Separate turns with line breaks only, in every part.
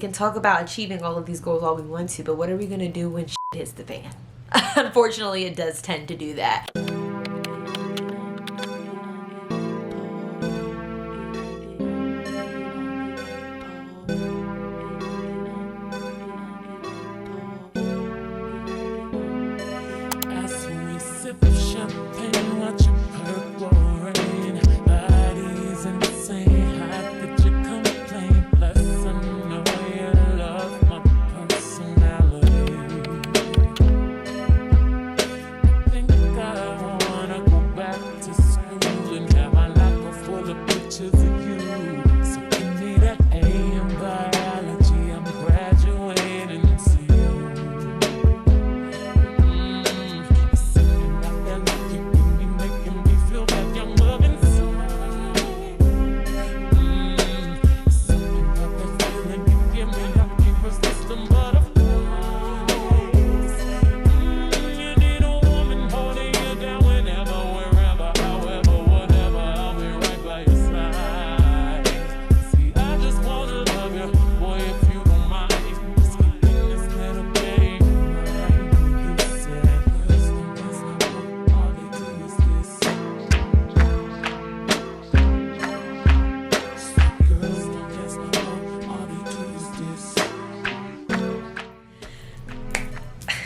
can talk about achieving all of these goals all we want to, but what are we gonna do when shit hits the fan? Unfortunately, it does tend to do that.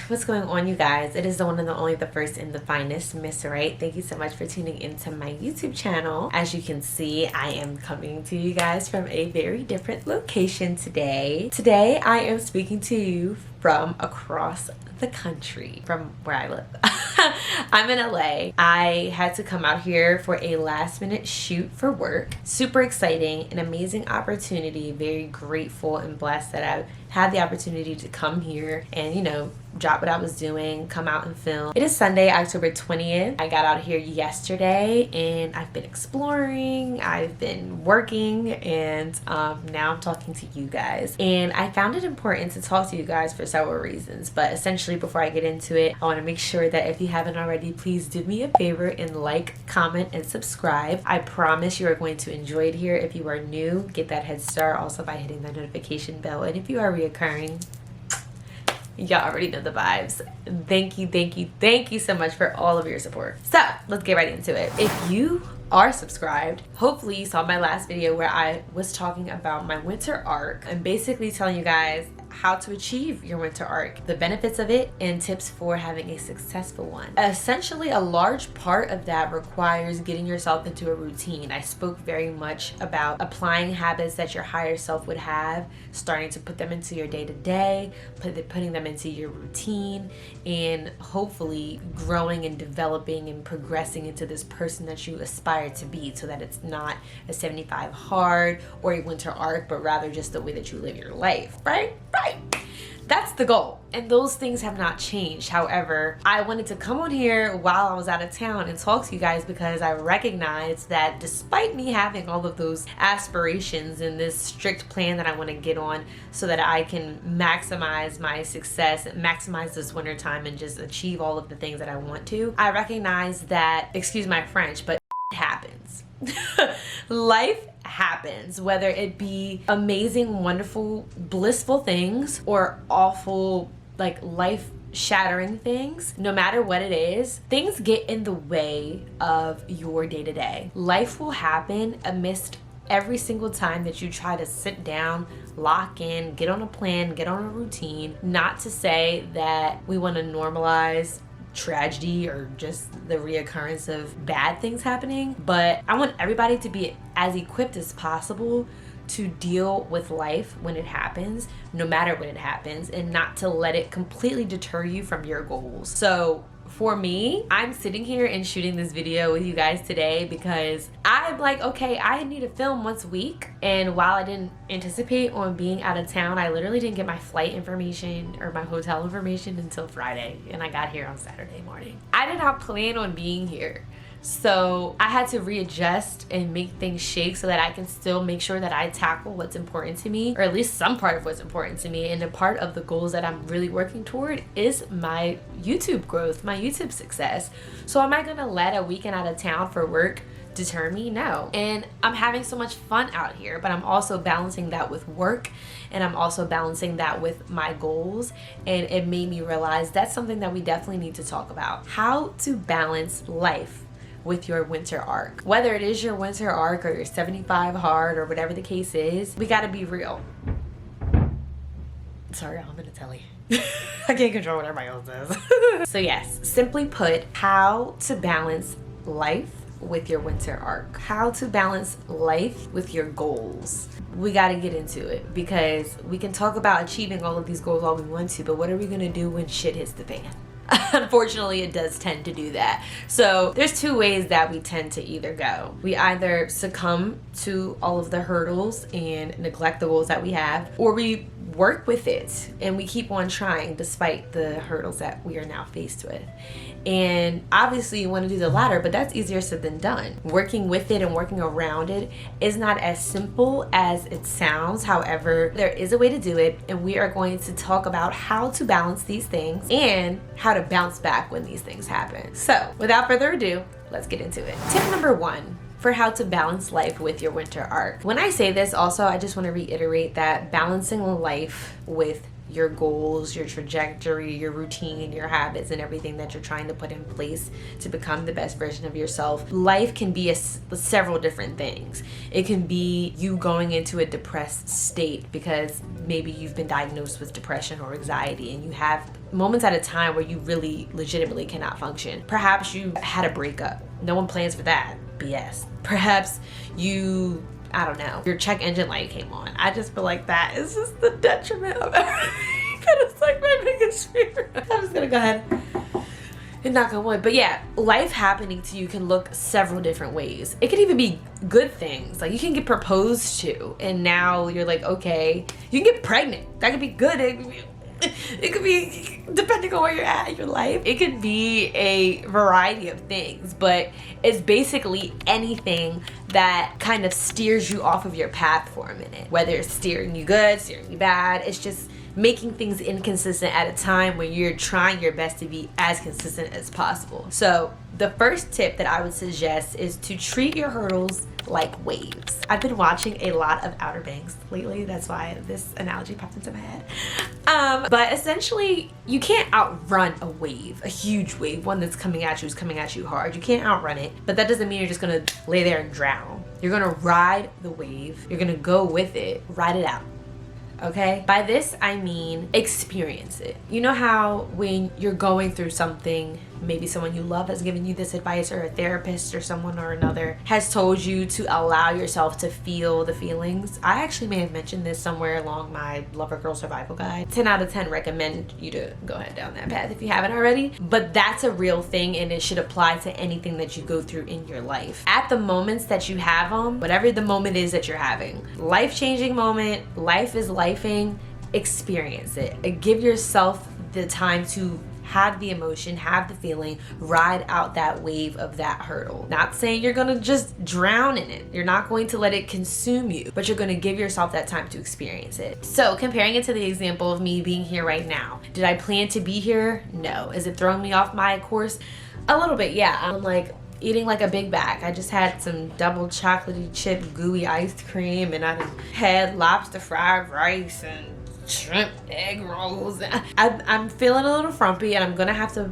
What's going on, you guys? It is the one and the only, the first and the finest, Miss Wright. Thank you so much for tuning into my YouTube channel. As you can see, I am coming to you guys from a very different location today. Today, I am speaking to you from across the country, from where I live. I'm in LA. I had to come out here for a last minute shoot for work. Super exciting, an amazing opportunity. Very grateful and blessed that I had the opportunity to come here and, you know, drop what I was doing, come out and film. It is Sunday, October 20th. I got out here yesterday and I've been exploring, I've been working, and now I'm talking to you guys. And I found it important to talk to you guys for several reasons, but essentially before I get into it, I want to make sure that if you haven't already, please do me a favor and like, comment, and subscribe. I promise you are going to enjoy it here. If you are new, get that head start also by hitting the notification bell. And if you are reoccurring, y'all already know the vibes. Thank you so much for all of your support. So let's get right into it. If you are subscribed, hopefully you saw my last video where I was talking about my winter arc and basically telling you guys how to achieve your winter arc, the benefits of it, and tips for having a successful one. Essentially, a large part of that requires getting yourself into a routine. I spoke very much about applying habits that your higher self would have, starting to put them into your day-to-day, putting them into your routine, and hopefully growing and developing and progressing into this person that you aspire to be, so that it's not a 75 hard or a winter arc, but rather just the way that you live your life, right? That's the goal, and those things have not changed. However, I wanted to come on here while I was out of town and talk to you guys because I recognized that despite me having all of those aspirations and this strict plan that I want to get on so that I can maximize my success, maximize this winter time, and just achieve all of the things that I want to, I recognize that, excuse my French, but it happens. Life happens, whether it be amazing, wonderful, blissful things or awful, like life shattering things. No matter what it is, things get in the way of your day-to-day. Life will happen amidst every single time that you try to sit down, lock in, get on a plan, get on a routine. Not to say that we want to normalize tragedy or just the reoccurrence of bad things happening, but I want everybody to be as equipped as possible to deal with life when it happens, no matter when it happens, and not to let it completely deter you from your goals. So for me, I'm sitting here and shooting this video with you guys today because I'm like, okay, I need to film once a week. And while I didn't anticipate on being out of town, I literally didn't get my flight information or my hotel information until Friday, and I got here on Saturday morning. I did not plan on being here. So I had to readjust and make things shake so that I can still make sure that I tackle what's important to me, or at least some part of what's important to me. And a part of the goals that I'm really working toward is my YouTube growth, my YouTube success. So am I gonna let a weekend out of town for work deter me? No. And I'm having so much fun out here, but I'm also balancing that with work, and I'm also balancing that with my goals. And it made me realize that's something that we definitely need to talk about. How to balance life with your winter arc. Whether it is your winter arc or your 75 hard or whatever the case is, we gotta be real. Sorry, I'm gonna tell you. I can't control what everybody else does. So yes, simply put, how to balance life with your winter arc. How to balance life with your goals. We got to get into it, because we can talk about achieving all of these goals all we want to, but what are we going to do when shit hits the fan? Unfortunately, it does tend to do that. So there's two ways that we tend to either go. We either succumb to all of the hurdles and neglect the goals that we have, or we work with it and we keep on trying despite the hurdles that we are now faced with. And obviously you want to do the latter, but that's easier said than done. Working with it and working around it is not as simple as it sounds. However, there is a way to do it, and we are going to talk about how to balance these things and how to bounce back when these things happen. So without further ado, let's get into it. Tip number 1 for how to balance life with your winter arc. When I say this, also, I just want to reiterate that balancing life with your goals, your trajectory, your routine, your habits, and everything that you're trying to put in place to become the best version of yourself. Life can be several different things. It can be you going into a depressed state because maybe you've been diagnosed with depression or anxiety, and you have moments at a time where you really legitimately cannot function. Perhaps you had a breakup. No one plans for that. BS. Perhaps I don't know, your check engine light came on. I just feel like that is just the detriment of everything. It's like my biggest fear. I'm just gonna go ahead and knock on wood. But yeah, life happening to you can look several different ways. It could even be good things. Like you can get proposed to, and now you're like, okay, you can get pregnant. That could be good. It could be, depending on where you're at in your life, it could be a variety of things, but it's basically anything that kind of steers you off of your path for a minute. Whether it's steering you good, steering you bad, it's just making things inconsistent at a time when you're trying your best to be as consistent as possible. So the first tip that I would suggest is to treat your hurdles like waves. I've been watching a lot of Outer Banks lately. That's why this analogy popped into my head. But essentially, you can't outrun a wave, a huge wave, one that's coming at you, is coming at you hard. You can't outrun it, but that doesn't mean you're just gonna lay there and drown. You're gonna ride the wave. You're gonna go with it, ride it out. Okay? By this, I mean experience it. You know how when you're going through something, maybe someone you love has given you this advice, or a therapist or someone or another has told you to allow yourself to feel the feelings. I actually may have mentioned this somewhere along my Lover Girl Survival Guide. 10 out of 10 recommend you to go ahead down that path if you haven't already. But that's a real thing, and it should apply to anything that you go through in your life. At the moments that you have them, whatever the moment is that you're having, life-changing moment, life is lifing, experience it. Give yourself the time to have the emotion, have the feeling, ride out that wave of that hurdle. Not saying you're gonna just drown in it. You're not going to let it consume you, but you're gonna give yourself that time to experience it. So comparing it to the example of me being here right now, did I plan to be here? No. Is it throwing me off my course? A little bit, yeah. I'm like eating like a big bag. I just had some double chocolatey chip gooey ice cream, and I had lobster fried rice and shrimp egg rolls. I'm feeling a little frumpy, and I'm gonna have to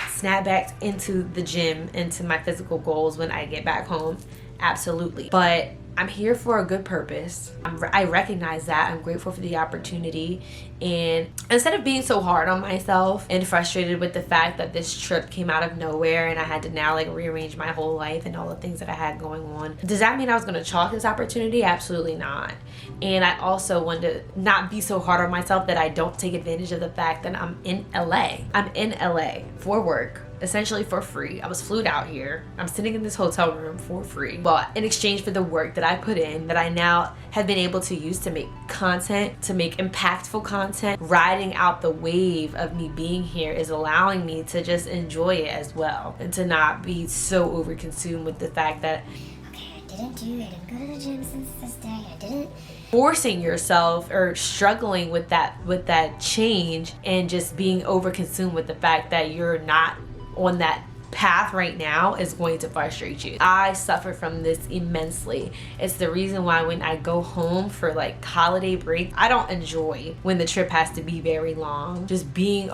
snap back into the gym, into my physical goals when I get back home. Absolutely. But I'm here for a good purpose. I recognize that. I'm grateful for the opportunity. And instead of being so hard on myself and frustrated with the fact that this trip came out of nowhere and I had to now like rearrange my whole life and all the things that I had going on, does that mean I was going to chalk this opportunity? Absolutely not. And I also want to not be so hard on myself that I don't take advantage of the fact that I'm in LA. I'm in LA for work, essentially for free. I was flued out here. I'm sitting in this hotel room for free, but in exchange for the work that I put in, that I now have been able to use to make content, to make impactful content, riding out the wave of me being here is allowing me to just enjoy it as well, and to not be so overconsumed with the fact that, okay, I didn't go to the gym since this day, I didn't. Forcing yourself or struggling with that change, and just being overconsumed with the fact that you're not on that path right now is going to frustrate you. I suffer from this immensely. It's the reason why when I go home for like holiday break, I don't enjoy when the trip has to be very long. Just being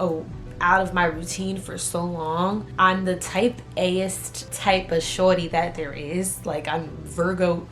out of my routine for so long. I'm the type A-ist type of shorty that there is. Like, I'm Virgo.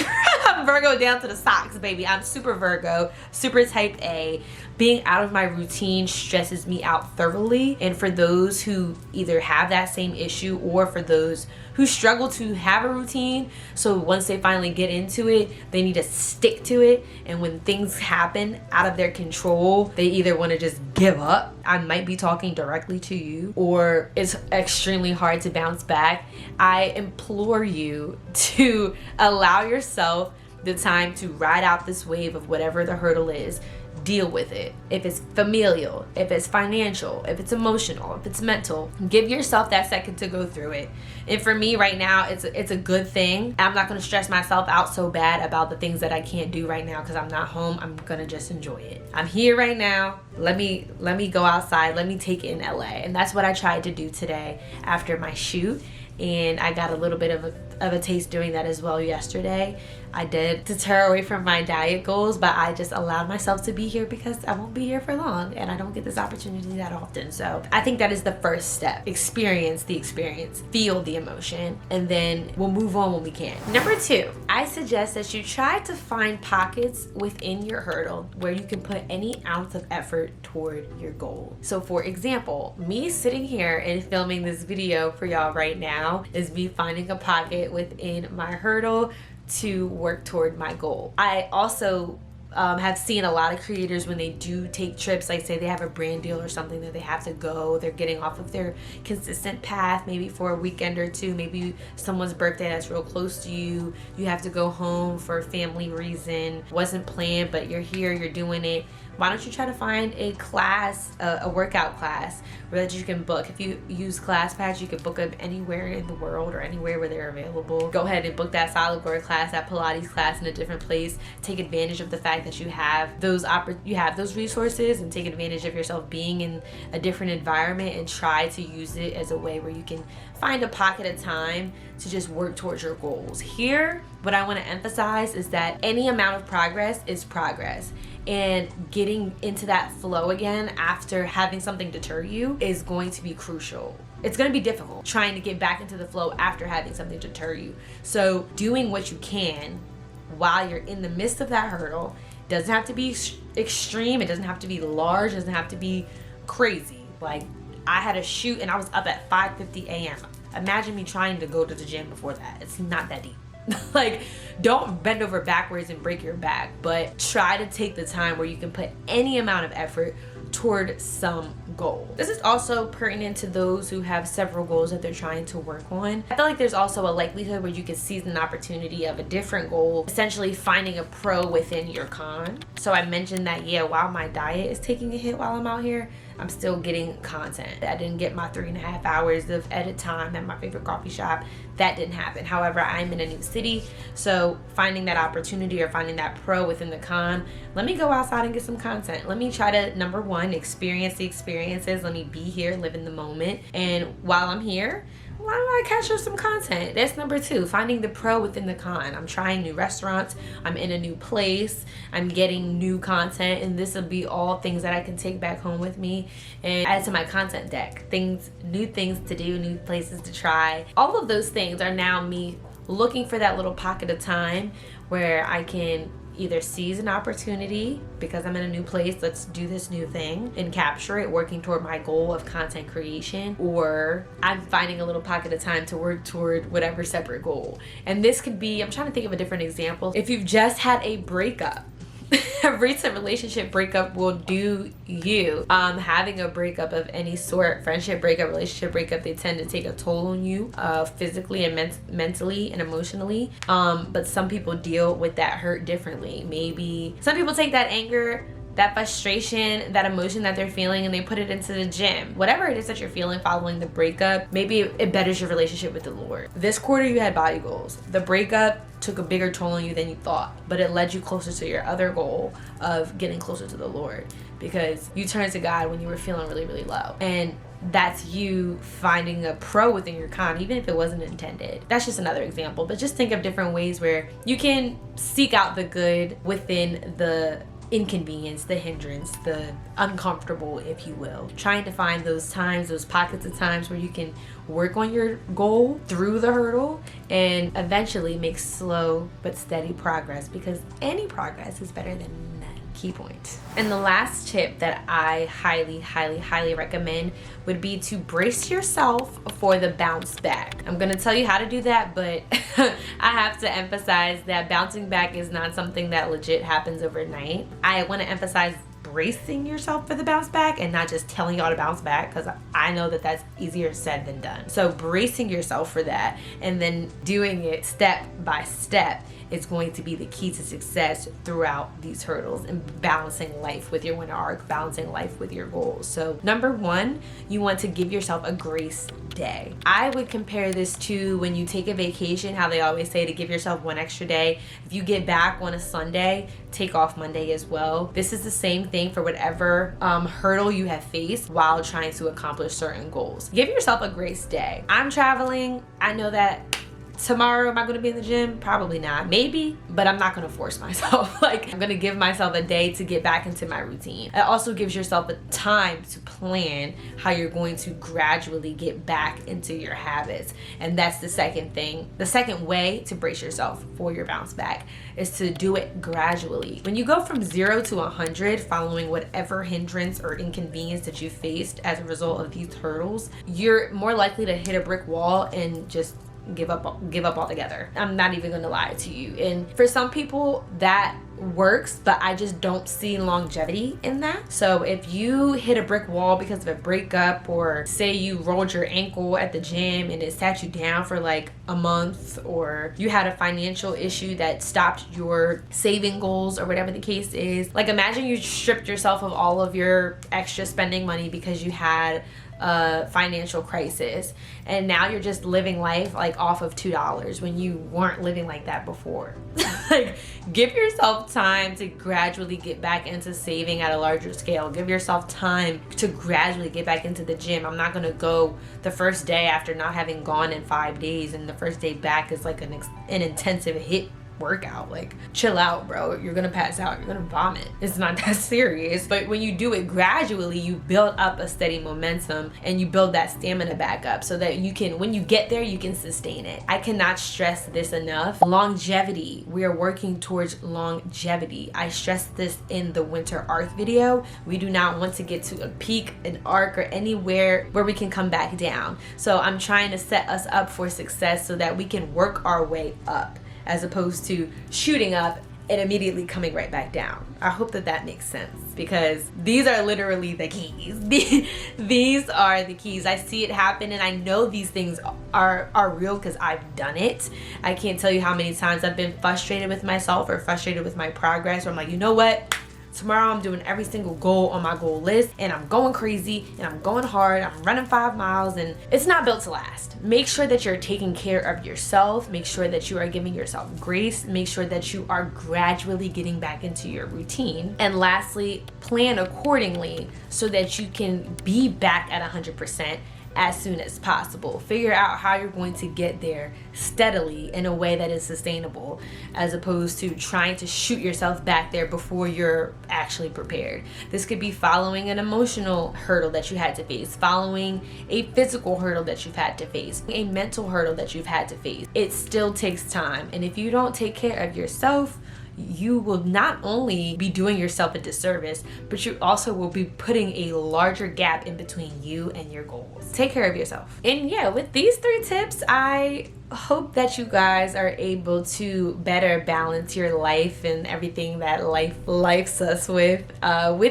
I'm Virgo down to the socks, baby. I'm super Virgo, super type A. Being out of my routine stresses me out thoroughly. And for those who either have that same issue, or for those who struggle to have a routine, so once they finally get into it, they need to stick to it. And when things happen out of their control, they either want to just give up. I might be talking directly to you, or it's extremely hard to bounce back. I implore you to allow yourself the time to ride out this wave of whatever the hurdle is. Deal with it. If it's familial, if it's financial, if it's emotional, if it's mental, give yourself that second to go through it. And for me right now, it's a good thing. I'm not going to stress myself out so bad about the things that I can't do right now because I'm not home. I'm going to just enjoy it. I'm here right now. Let me go outside. Let me take it in LA. And that's what I tried to do today after my shoot. And I got a little bit of a taste doing that as well yesterday. I did deter away from my diet goals, but I just allowed myself to be here because I won't be here for long and I don't get this opportunity that often. So I think that is the first step. Experience the experience, feel the emotion, and then we'll move on when we can. Number 2, I suggest that you try to find pockets within your hurdle where you can put any ounce of effort toward your goal. So for example, me sitting here and filming this video for y'all right now is me finding a pocket within my hurdle to work toward my goal. I also have seen a lot of creators when they do take trips, like say they have a brand deal or something that they have to go, they're getting off of their consistent path, maybe for a weekend or two, maybe someone's birthday that's real close to you, you have to go home for a family reason, wasn't planned, but you're here, you're doing it. Why don't you try to find a class, a workout class that you can book? If you use ClassPass, you can book them anywhere in the world or anywhere where they're available. Go ahead and book that solid core class, that Pilates class in a different place. Take advantage of the fact that you have those resources, and take advantage of yourself being in a different environment, and try to use it as a way where you can find a pocket of time to just work towards your goals. Here, what I want to emphasize is that any amount of progress is progress. And getting into that flow again after having something deter you is going to be crucial. It's going to be difficult trying to get back into the flow after having something deter you. So doing what you can while you're in the midst of that hurdle doesn't have to be extreme. It doesn't have to be large. It doesn't have to be crazy. Like, I had a shoot and I was up at 5:50 a.m. Imagine me trying to go to the gym before that. It's not that deep. Like, don't bend over backwards and break your back, but try to take the time where you can put any amount of effort toward some goal. This is also pertinent to those who have several goals that they're trying to work on. I feel like there's also a likelihood where you can seize an opportunity of a different goal, essentially finding a pro within your con. So I mentioned that, yeah, while my diet is taking a hit while I'm out here, I'm still getting content. I didn't get my 3.5 hours of edit time at my favorite coffee shop. That didn't happen. However, I'm in a new city, so finding that opportunity or finding that pro within the con, let me go outside and get some content. Let me try to, number 1, experience the experiences. Let me be here, live in the moment. And while I'm here, why don't I catch up some content? That's number 2, finding the pro within the con. I'm trying new restaurants. I'm in a new place. I'm getting new content, and this will be all things that I can take back home with me and add to my content deck. New things to do, new places to try. All of those things are now me looking for that little pocket of time where I can either seize an opportunity because I'm in a new place, let's do this new thing and capture it, working toward my goal of content creation, or I'm finding a little pocket of time to work toward whatever separate goal. And this could be, I'm trying to think of a different example. If you've just had a breakup, a recent relationship breakup will do you. Having a breakup of any sort, friendship breakup, relationship breakup, they tend to take a toll on you physically and mentally and emotionally. But some people deal with that hurt differently. Maybe some people take that anger, that frustration, that emotion that they're feeling, and they put it into the gym. Whatever it is that you're feeling following the breakup, maybe it betters your relationship with the Lord. This quarter you had body goals. The breakup took a bigger toll on you than you thought, but it led you closer to your other goal of getting closer to the Lord, because you turned to God when you were feeling really, really low. And that's you finding a pro within your con, even if it wasn't intended. That's just another example, but just think of different ways where you can seek out the good within the inconvenience, the hindrance, the uncomfortable, if you will. Trying to find those times, those pockets of times where you can work on your goal through the hurdle and eventually make slow but steady progress, because any progress is better than none. Key point. And the last tip that I highly recommend would be to brace yourself for the bounce back. I'm gonna tell you how to do that, but I have to emphasize that bouncing back is not something that legit happens overnight. I want to emphasize bracing yourself for the bounce back and not just telling y'all to bounce back, because I know that that's easier said than done. So bracing yourself for that and then doing it step by step is going to be the key to success throughout these hurdles and balancing life with your winter arc, balancing life with your goals. So number one, you want to give yourself a grace day. I would compare this to when you take a vacation, how they always say to give yourself one extra day. If you get back on a Sunday, take off Monday as well. This is the same thing for whatever hurdle you have faced while trying to accomplish certain goals. Give yourself a grace day. I'm traveling. I know that tomorrow, am I going to be in the gym? Probably not. Maybe, but I'm not going to force myself. Like, I'm going to give myself a day to get back into my routine. It also gives yourself a time to plan how you're going to gradually get back into your habits. And that's the second thing. The second way to brace yourself for your bounce back is to do it gradually. When you go from 0 to 100 following whatever hindrance or inconvenience that you faced as a result of these hurdles, you're more likely to hit a brick wall and just give up altogether. I'm not even gonna lie to you. And for some people that works, but I just don't see longevity in that. So if you hit a brick wall because of a breakup, or say you rolled your ankle at the gym and it sat you down for like a month, or you had a financial issue that stopped your saving goals or whatever the case is, like imagine you stripped yourself of all of your extra spending money because you had a financial crisis and now you're just living life like off of $2 when you weren't living like that before. Like, give yourself time to gradually get back into saving at a larger scale. Give yourself time to gradually get back into the gym. I'm not gonna go the first day after not having gone in 5 days and the first day back is like an intensive hit workout. Like, chill out, bro. You're gonna pass out. You're gonna vomit. It's not that serious. But when you do it gradually, you build up a steady momentum and you build that stamina back up so that you can, when you get there, you can sustain it. I cannot stress this enough. Longevity. We are working towards longevity. I stressed this in the winter arc video. We do not want to get to a peak, an arc, or anywhere where we can come back down. So I'm trying to set us up for success so that we can work our way up, as opposed to shooting up and immediately coming right back down. I hope that that makes sense, because these are literally the keys. These are the keys. I see it happen and I know these things are real because I've done it. I can't tell you how many times I've been frustrated with myself or frustrated with my progress, where I'm like, you know what? Tomorrow I'm doing every single goal on my goal list and I'm going crazy and I'm going hard. I'm running 5 miles and it's not built to last. Make sure that you're taking care of yourself. Make sure that you are giving yourself grace. Make sure that you are gradually getting back into your routine. And lastly, plan accordingly so that you can be back at 100% as soon as possible. Figure out how you're going to get there steadily in a way that is sustainable, as opposed to trying to shoot yourself back there before you're actually prepared. This could be following an emotional hurdle that you had to face, following a physical hurdle that you've had to face, a mental hurdle that you've had to face. It still takes time, and if you don't take care of yourself, you will not only be doing yourself a disservice, but you also will be putting a larger gap in between you and your goals. Take care of yourself. And yeah, with these 3 tips, I hope that you guys are able to better balance your life and everything that life likes us with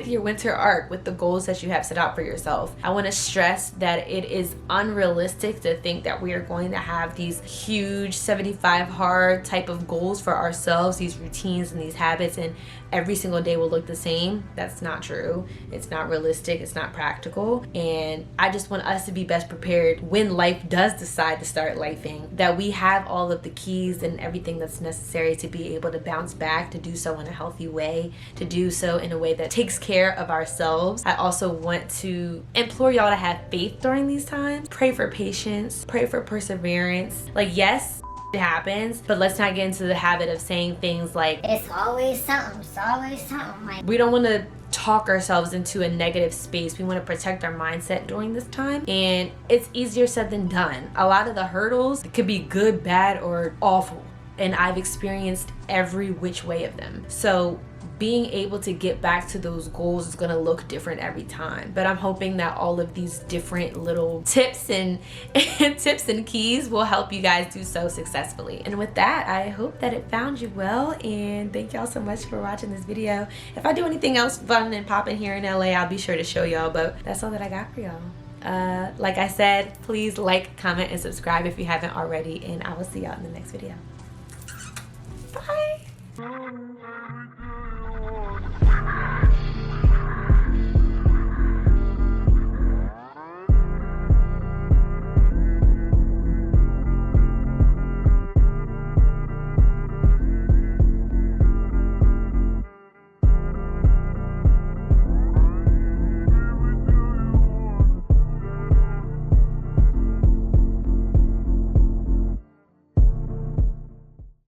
your winter arc, with the goals that you have set out for yourself. I want to stress that it is unrealistic to think that we are going to have these huge 75 hard type of goals for ourselves, these routines and these habits, and every single day will look the same. That's not true. It's not realistic. It's not practical. And I just want us to be best prepared when life does decide to start lifing, that we have all of the keys and everything that's necessary to be able to bounce back, to do so in a healthy way, to do so in a way that takes care of ourselves. I also want to implore y'all to have faith during these times. Pray for patience, pray for perseverance. Like, yes, it happens, but let's not get into the habit of saying things like,
it's always something, it's always something. Like,
we don't want to talk ourselves into a negative space. We want to protect our mindset during this time, and it's easier said than done. A lot of the hurdles could be good, bad, or awful, and I've experienced every which way of them. So being able to get back to those goals is going to look different every time. But I'm hoping that all of these different little tips and tips and keys will help you guys do so successfully. And with that, I hope that it found you well, and thank y'all so much for watching this video. If I do anything else fun and popping here in LA, I'll be sure to show y'all, but that's all that I got for y'all. Like I said, please like, comment, and subscribe if you haven't already, and I will see y'all in the next video. Bye.